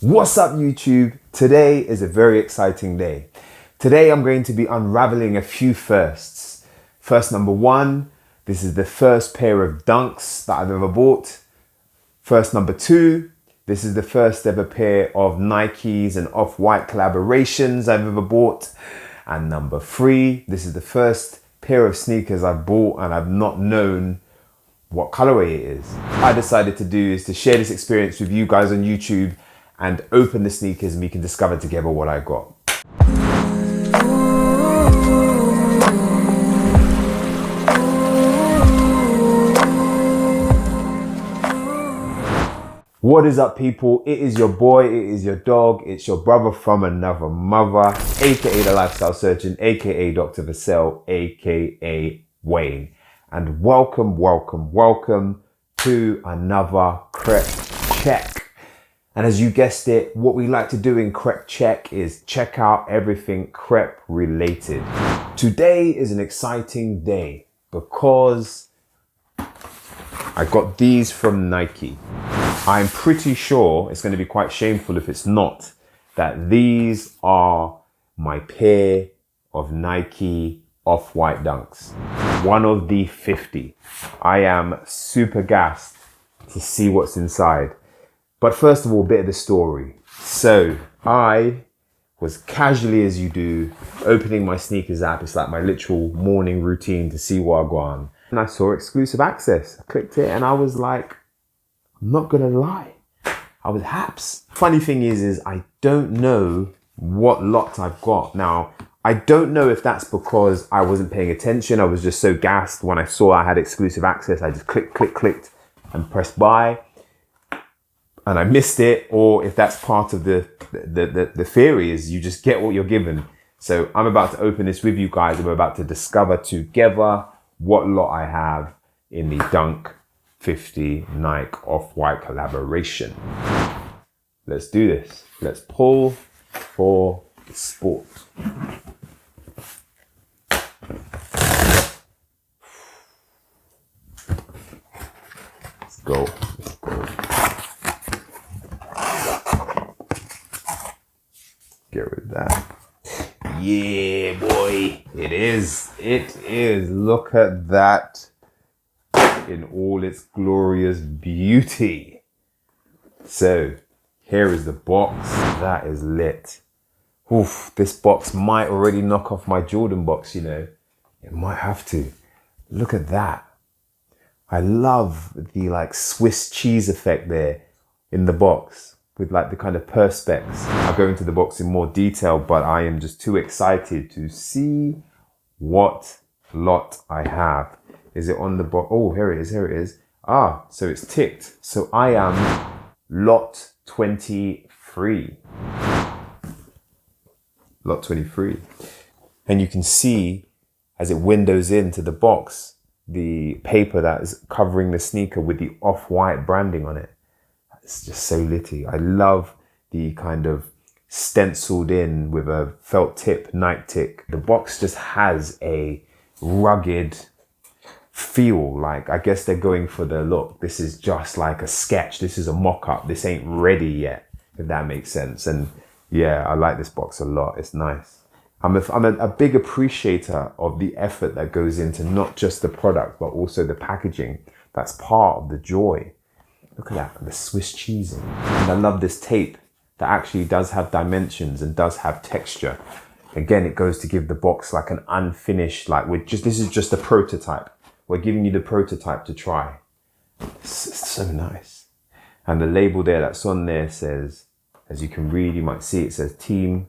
What's up YouTube? Today is a very exciting day. Today I'm going to be unraveling a few firsts. First number one, this is the first pair of Dunks that I've ever bought. First number two, this is the first ever pair of Nikes and Off-White collaborations I've ever bought. And number three, this is the first pair of sneakers I've bought and I've not known what colorway it is. What I decided to do is to share this experience with you guys on YouTube and open the sneakers and we can discover together what I got. What is up people? It is your boy, it is your dog, it's your brother from another mother, aka the Lifestyle Surgeon, aka Dr. Vassell, aka Wayne. And welcome to another Crep Check. And as you guessed it, what we like to do in Crep Check is check out everything crep related. Today is an exciting day because I got these from Nike. I'm pretty sure it's going to be quite shameful if it's not, that these are my pair of Nike Off-White Dunks. One of the 50. I am super gassed to see what's inside. But first of all, a bit of the story. So I was casually, as you do, opening my sneakers app. It's like my literal morning routine to see what I got on. And I saw exclusive access. I clicked it and I was like, I'm not gonna lie, I was haps. Funny thing is I don't know what lot I've got. Now, I don't know if that's because I wasn't paying attention. I was just so gassed when I saw I had exclusive access. I just clicked and pressed buy. And I missed it, or if that's part of the theory is you just get what you're given. So I'm about to open this with you guys. I'm about to discover together what lot I have in the Dunk 50 Nike Off-White collaboration. Let's do this. Let's pull for the sport. Let's go. Get rid of that. Yeah, boy. It is. Look at that in all its glorious beauty. So, here is the box. That is lit. Oof, this box might already knock off my Jordan box, you know. It might have to. Look at that. I love the like Swiss cheese effect there in the box, with like the kind of perspex. I'll go into the box in more detail, but I am just too excited to see what lot I have. Is it on the box? Oh, here it is. Ah, so it's ticked. So I am lot 23. Lot 23. And you can see as it windows into the box, the paper that is covering the sneaker with the Off-White branding on it. It's just so litty. I love the kind of stenciled in with a felt tip Nike tick. The box just has a rugged feel. Like, I guess they're going for the look. This is just like a sketch. This is a mock-up. This ain't ready yet, if that makes sense. And yeah, I like this box a lot. It's nice. I'm a big appreciator of the effort that goes into not just the product, but also the packaging. That's part of the joy. Look at that, the Swiss cheesing. And I love this tape that actually does have dimensions and does have texture. Again, it goes to give the box like an unfinished, like this is just a prototype. We're giving you the prototype to try. It's so nice. And the label there that's on there says, as you can read, you might see it says Team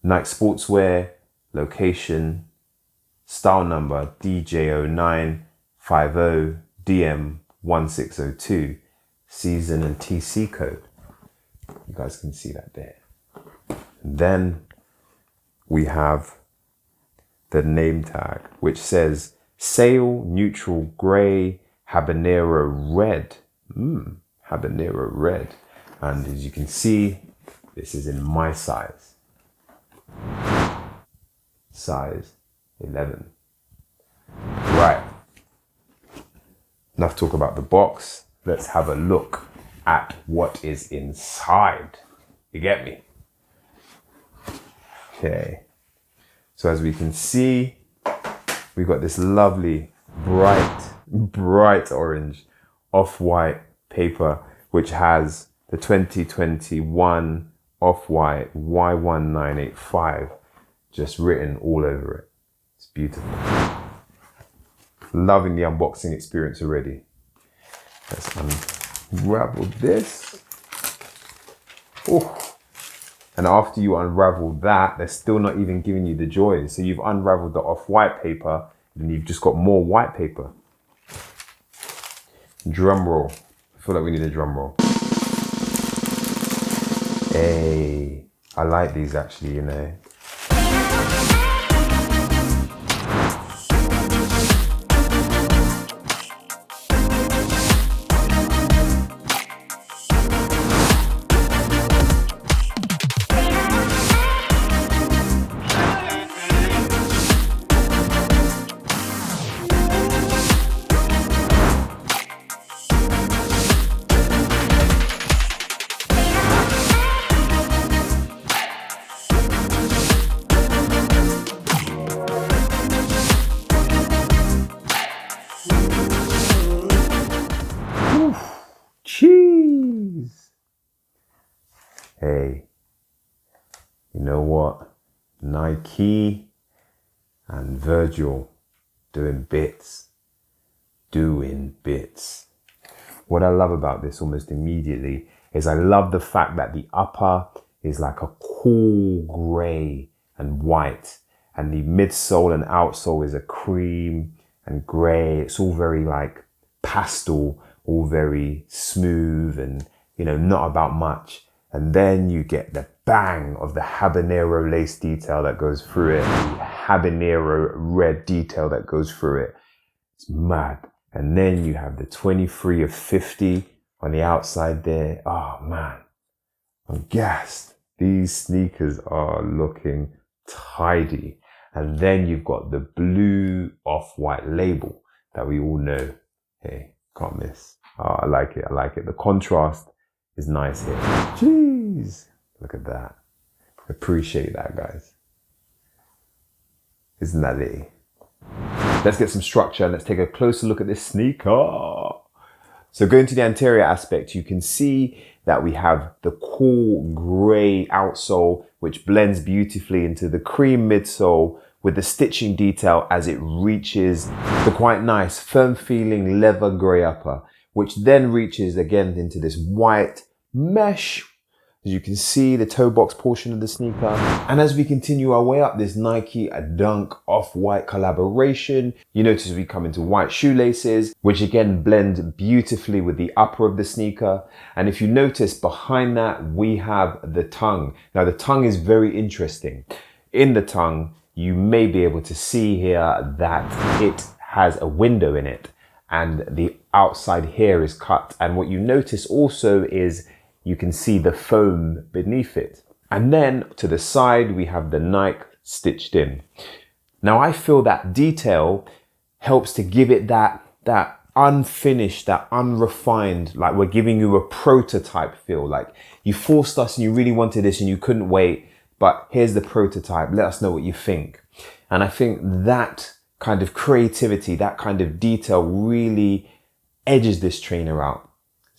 Nike Sportswear, location, style number DJ0950DM1602, season and TC code. You guys can see that there. And then we have the name tag, which says Sail Neutral Grey Habanero Red. Habanero Red. And as you can see, this is in my size. Size 11. Right. Enough talk about the box. Let's have a look at what is inside. You get me? Okay. So as we can see, we've got this lovely, bright orange off-white paper, which has the 2021 off-white Y1985 just written all over it. It's beautiful. Loving the unboxing experience already. Let's unravel this. Oh. And after you unravel that, they're still not even giving you the joy. So you've unraveled the off-white paper, and you've just got more white paper. Drum roll. I feel like we need a drum roll. Hey, I like these actually, you know. Cheese. Hey, you know what? Nike and Virgil doing bits. What I love about this almost immediately is I love the fact that the upper is like a cool gray and white, and the midsole and outsole is a cream and gray. It's all very like pastel, all very smooth and, you know, not about much. And then you get the bang of the habanero lace detail that goes through it, the habanero red detail that goes through it. It's mad. And then you have the 23 of 50 on the outside there. Oh man, I'm gassed. These sneakers are looking tidy. And then you've got the blue off-white label that we all know. Hey, can't miss. Oh, I like it. The contrast is nice here. Jeez, look at that. Appreciate that, guys. Isn't that it? Let's get some structure and let's take a closer look at this sneaker. So going to the anterior aspect, you can see that we have the cool gray outsole, which blends beautifully into the cream midsole with the stitching detail as it reaches the quite nice, firm feeling leather gray upper, which then reaches again into this white mesh. As you can see, the toe box portion of the sneaker. And as we continue our way up this Nike Dunk off-white collaboration, you notice we come into white shoelaces, which again blend beautifully with the upper of the sneaker. And if you notice behind that, we have the tongue. Now the tongue is very interesting. In the tongue, you may be able to see here that it has a window in it and the outside here is cut. And what you notice also is you can see the foam beneath it. And then to the side, we have the Nike stitched in. Now I feel that detail helps to give it that unfinished, that unrefined, like we're giving you a prototype feel. Like you forced us and you really wanted this and you couldn't wait, but here's the prototype. Let us know what you think. And I think that kind of creativity, that kind of detail really edges this trainer out.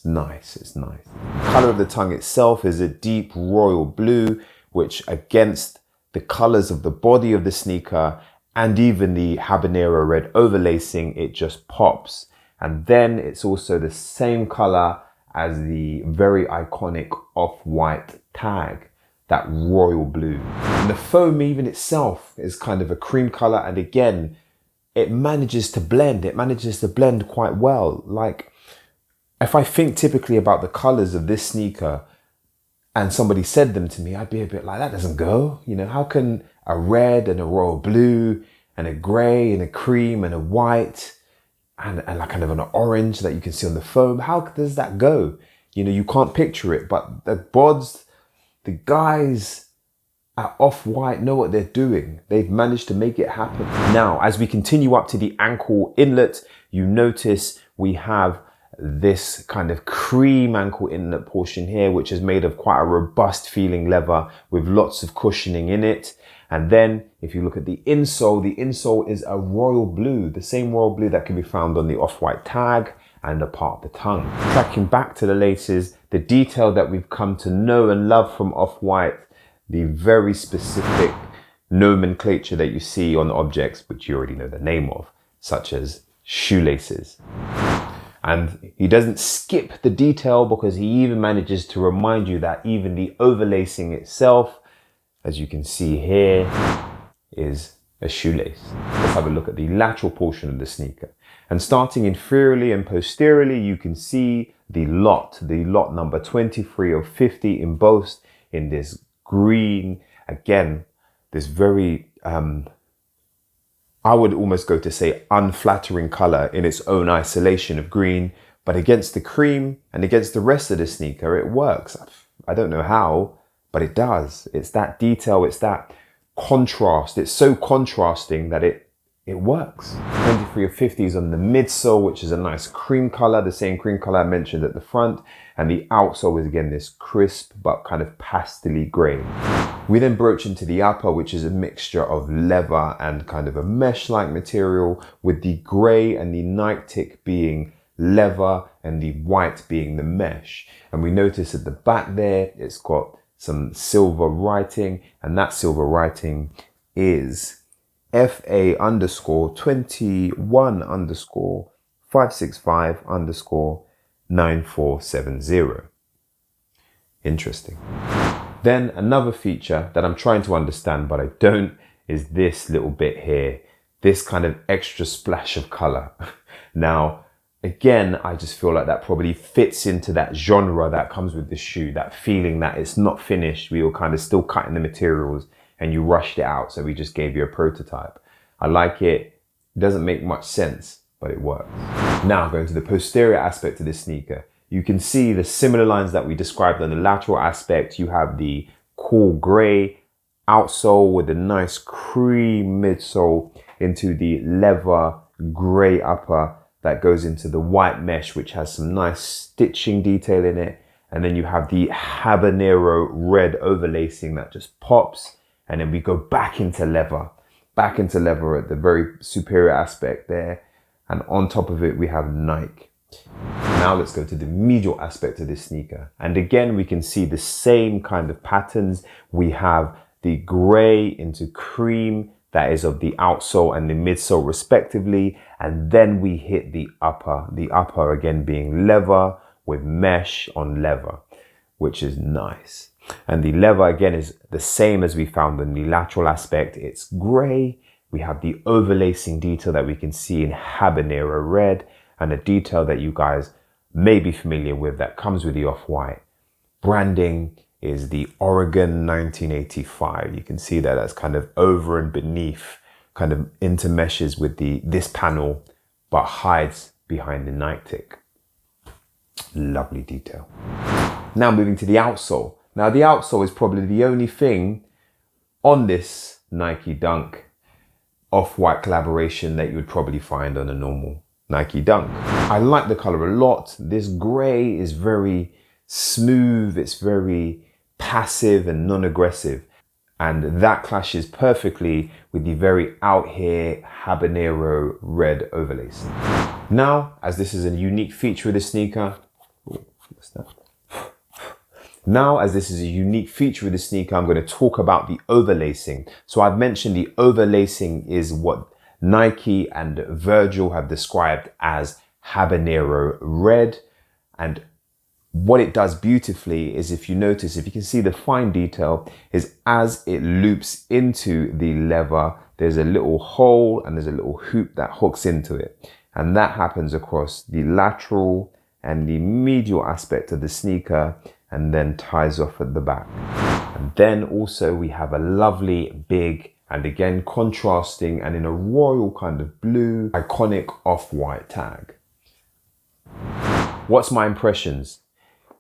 Nice, it's nice. The color of the tongue itself is a deep royal blue, which against the colors of the body of the sneaker and even the habanero red overlacing, it just pops. And then it's also the same color as the very iconic off-white tag, that royal blue. And the foam even itself is kind of a cream color. And again, it manages to blend. It manages to blend quite well. Like, if I think typically about the colors of this sneaker and somebody said them to me, I'd be a bit like, that doesn't go. You know, how can a red and a royal blue and a gray and a cream and a white and like kind of an orange that you can see on the foam, how does that go? You know, you can't picture it, but the bods, the guys at Off-White know what they're doing. They've managed to make it happen. Now, as we continue up to the ankle inlet, you notice we have this kind of cream ankle inlet portion here, which is made of quite a robust feeling leather with lots of cushioning in it. And then if you look at the insole is a royal blue, the same royal blue that can be found on the off-white tag and a part of the tongue. Tracking back to the laces, the detail that we've come to know and love from off-white, the very specific nomenclature that you see on objects, which you already know the name of, such as shoelaces. And he doesn't skip the detail, because he even manages to remind you that even the overlacing itself, as you can see here, is a shoelace. Let's have a look at the lateral portion of the sneaker. And starting inferiorly and posteriorly, you can see the lot number 23 of 50 embossed in this green, again, this very, I would almost go to say unflattering color in its own isolation of green, but against the cream and against the rest of the sneaker, it works. I don't know how, but it does. It's that detail, it's that contrast. It's so contrasting that it works. 23 of 50 is on the midsole, which is a nice cream color, the same cream color I mentioned at the front. And the outsole is again this crisp but kind of pastel-y gray. We then broach into the upper, which is a mixture of leather and kind of a mesh-like material, with the gray and the night tick being leather and the white being the mesh. And we notice at the back there, it's got some silver writing, and that silver writing is FA_21_565_9470. Interesting. Then another feature that I'm trying to understand, but I don't, is this little bit here, this kind of extra splash of color. Now, again, I just feel like that probably fits into that genre that comes with the shoe, that feeling that it's not finished. We were kind of still cutting the materials and you rushed it out, so we just gave you a prototype. I like it. It doesn't make much sense, but it works. Now, going to the posterior aspect of this sneaker, you can see the similar lines that we described on the lateral aspect. You have the cool gray outsole with a nice cream midsole into the leather gray upper that goes into the white mesh, which has some nice stitching detail in it. And then you have the habanero red overlacing that just pops. And then we go back into leather at the very superior aspect there. And on top of it, we have Nike. Now let's go to the medial aspect of this sneaker. And again, we can see the same kind of patterns. We have the gray into cream that is of the outsole and the midsole respectively. And then we hit the upper again being leather with mesh on leather, which is nice. And the leather again is the same as we found in the lateral aspect. It's gray. We have the overlacing detail that we can see in habanero red, and a detail that you guys may be familiar with that comes with the off-white. Branding is the Oregon 1985. You can see that that's kind of over and beneath, kind of intermeshes with this panel, but hides behind the night tick. Lovely detail. Now moving to the outsole. Now the outsole is probably the only thing on this Nike Dunk off-white collaboration that you would probably find on a normal Nike Dunk. I like the color a lot. This gray is very smooth. It's very passive and non-aggressive. And that clashes perfectly with the very out here habanero red overlays. Now, as this is a unique feature of the sneaker, I'm going to talk about the overlacing. So I've mentioned the overlacing is what Nike and Virgil have described as habanero red. And what it does beautifully is, if you notice, if you can see the fine detail, is as it loops into the leather, there's a little hole and there's a little hoop that hooks into it. And that happens across the lateral and the medial aspect of the sneaker, and then ties off at the back. And then also we have a lovely big, and again contrasting and in a royal kind of blue, iconic off-white tag. What's my impressions?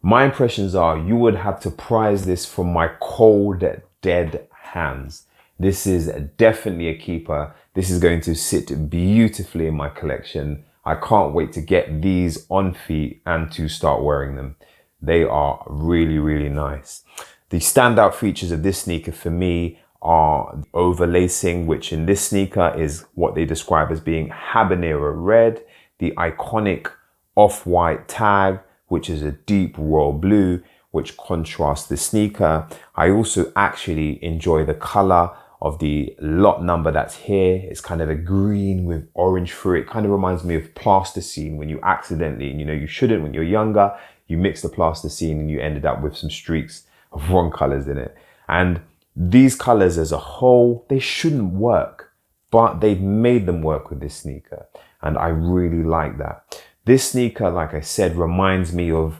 My impressions are, you would have to prize this from my cold, dead hands. This is definitely a keeper. This is going to sit beautifully in my collection. I can't wait to get these on feet and to start wearing them. They are really, really nice. The standout features of this sneaker for me are overlacing, which in this sneaker is what they describe as being habanero red, the iconic off-white tag, which is a deep royal blue, which contrasts the sneaker. I also actually enjoy the color of the lot number that's here. It's kind of a green with orange through it. Kind of reminds me of plasticine when you accidentally, and you know you shouldn't when you're younger, you mix the plasticine and you ended up with some streaks of wrong colors in it. And these colors as a whole, they shouldn't work, but they've made them work with this sneaker. And I really like that. This sneaker, like I said, reminds me of,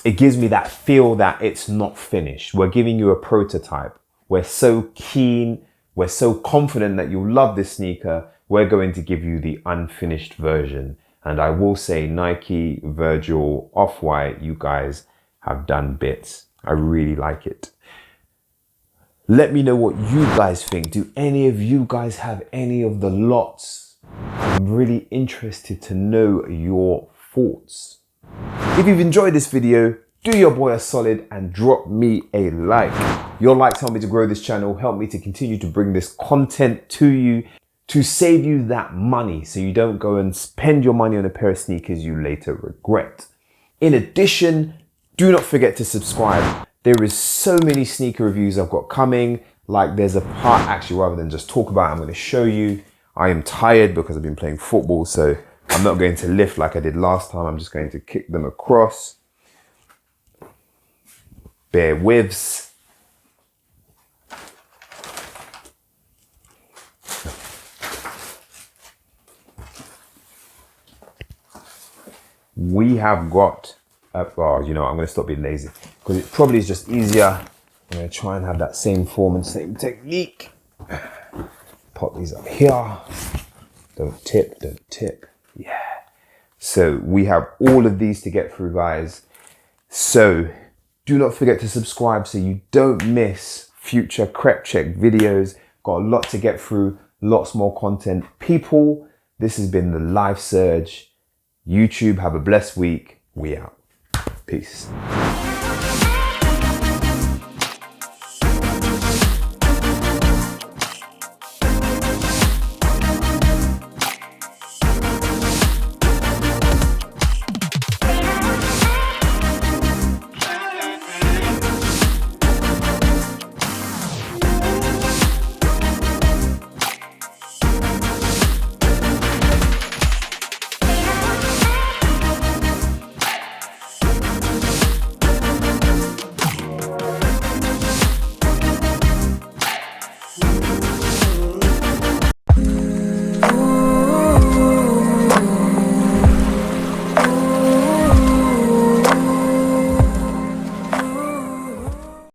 it gives me that feel that it's not finished. We're giving you a prototype. We're so keen, we're so confident that you'll love this sneaker. We're going to give you the unfinished version. And I will say Nike, Virgil, Off-White, you guys have done bits. I really like it. Let me know what you guys think. Do any of you guys have any of the lots? I'm really interested to know your thoughts. If you've enjoyed this video, do your boy a solid and drop me a like. Your likes help me to grow this channel, help me to continue to bring this content to you, to save you that money so you don't go and spend your money on a pair of sneakers you later regret. In addition, do not forget to subscribe. There is so many sneaker reviews I've got coming. Like there's a part, actually, rather than just talk about it, I'm going to show you. I am tired because I've been playing football, so I'm not going to lift like I did last time. I'm just going to kick them across. Bear with. We have got, oh, you know, I'm going to stop being lazy because it probably is just easier. I'm going to try and have that same form and same technique. Pop these up here. Don't tip, don't tip. Yeah. So we have all of these to get through, guys. So do not forget to subscribe so you don't miss future Crep Check videos. Got a lot to get through, lots more content. People, this has been the Life Surge. YouTube, have a blessed week. We out. Peace.